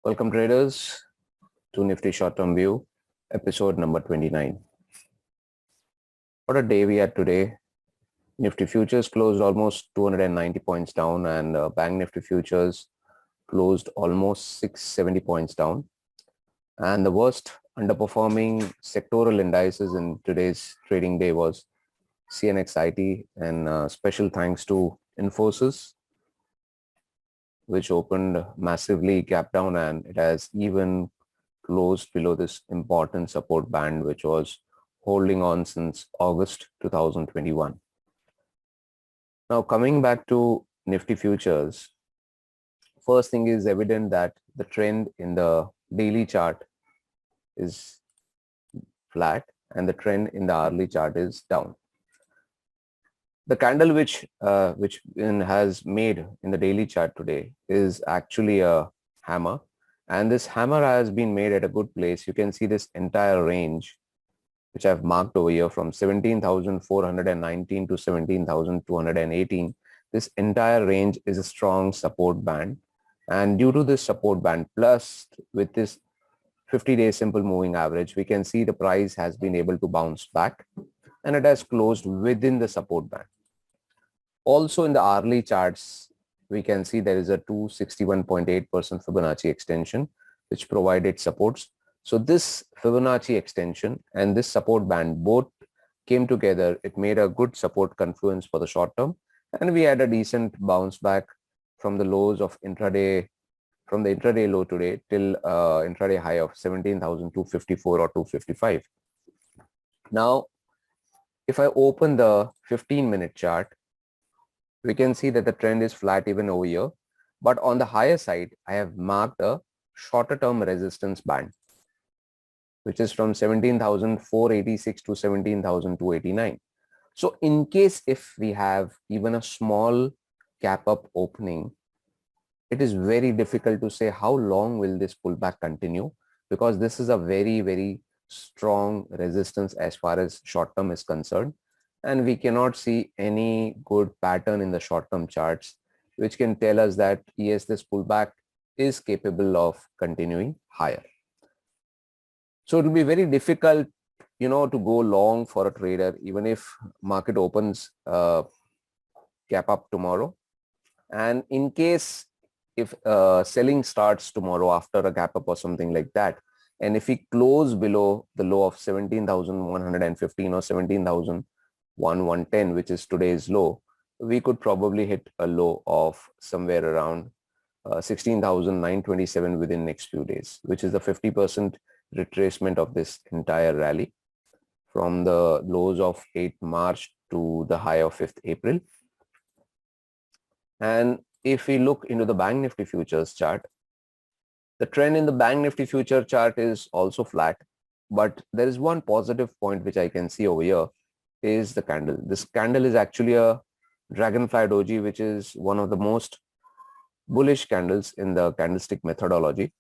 Welcome traders to Nifty Short Term View, episode number 29. What a day we had today. Nifty futures closed almost 290 points down and Bank Nifty futures closed almost 670 points down. And the worst underperforming sectoral indices in today's trading day was CNXIT, and special thanks to Infosys, which opened massively gap down, and it has even closed below this important support band, which was holding on since August 2021. Now, coming back to Nifty futures, first thing is evident that the trend in the daily chart is flat and the trend in the hourly chart is down. The candle which has made in the daily chart today is actually a hammer, and this hammer has been made at a good place. You can see this entire range which I've marked over here from 17,419 to 17,218. This entire range is a strong support band, and due to this support band plus with this 50-day simple moving average, we can see the price has been able to bounce back and it has closed within the support band. Also in the hourly charts, we can see there is a 261.8% Fibonacci extension which provided supports. So this Fibonacci extension and this support band both came together. It made a good support confluence for the short term, and we had a decent bounce back from the lows of intraday, from the intraday low today till intraday high of 17,254 or 255. Now, if I open the 15-minute chart, we can see that the trend is flat even over here. But on the higher side, I have marked a shorter term resistance band, which is from 17,486 to 17,289. So in case if we have even a small gap up opening, it is very difficult to say how long will this pullback continue, because this is a very, very strong resistance as far as short term is concerned. And we cannot see any good pattern in the short term charts, which can tell us that yes, this pullback is capable of continuing higher. So it will be very difficult, to go long for a trader, even if market opens gap up tomorrow. And in case if selling starts tomorrow after a gap up or something like that, and if we close below the low of 17,115 or 17,110, which is today's low, we could probably hit a low of somewhere around 16,927 within next few days, which is the 50% retracement of this entire rally from the lows of 8th March to the high of 5th April. And if we look into the Bank Nifty futures chart, the trend in the Bank Nifty future chart is also flat, but there is one positive point which I can see over here is the candle. This candle is actually a dragonfly doji, which is one of the most bullish candles in the candlestick methodology.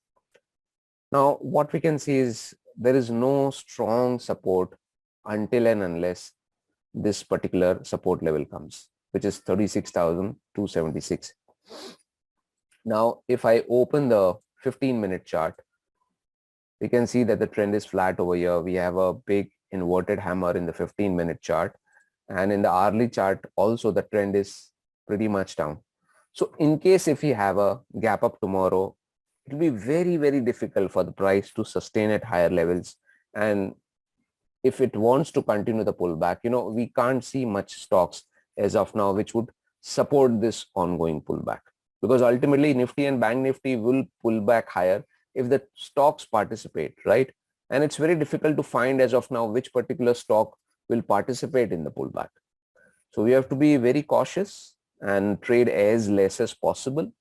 Now, what we can see is there is no strong support until and unless this particular support level comes, which is 36,276. Now, if I open the 15-minute chart, we can see that the trend is flat over here. We have a big inverted hammer in the 15-minute chart, and in the hourly chart also the trend is pretty much down. So in case if we have a gap up tomorrow, it will be very, very difficult for the price to sustain at higher levels. And if it wants to continue the pullback, we can't see much stocks as of now which would support this ongoing pullback, because ultimately Nifty and Bank Nifty will pull back higher if the stocks participate, right? And it's very difficult to find as of now which particular stock will participate in the pullback. So we have to be very cautious and trade as less as possible.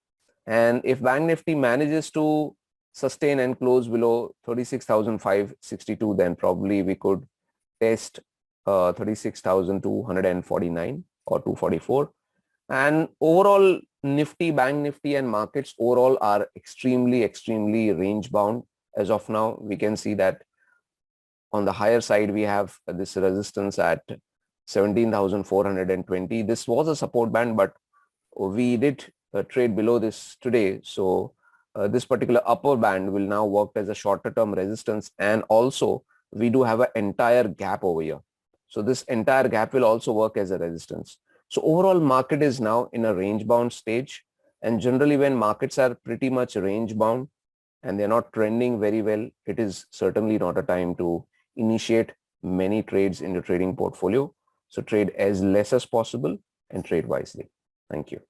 And if Bank Nifty manages to sustain and close below 36,562, then probably we could test 36,249 or 244. And overall, Nifty, Bank Nifty and markets overall are extremely, extremely range bound. As of now, we can see that on the higher side, we have this resistance at 17,420. This was a support band, but we did trade below this today. So this particular upper band will now work as a shorter term resistance, and also we do have an entire gap over here. So this entire gap will also work as a resistance. So overall market is now in a range bound stage, and generally when markets are pretty much range bound and they're not trending very well, it is certainly not a time to initiate many trades in your trading portfolio. So trade as less as possible and trade wisely. Thank you.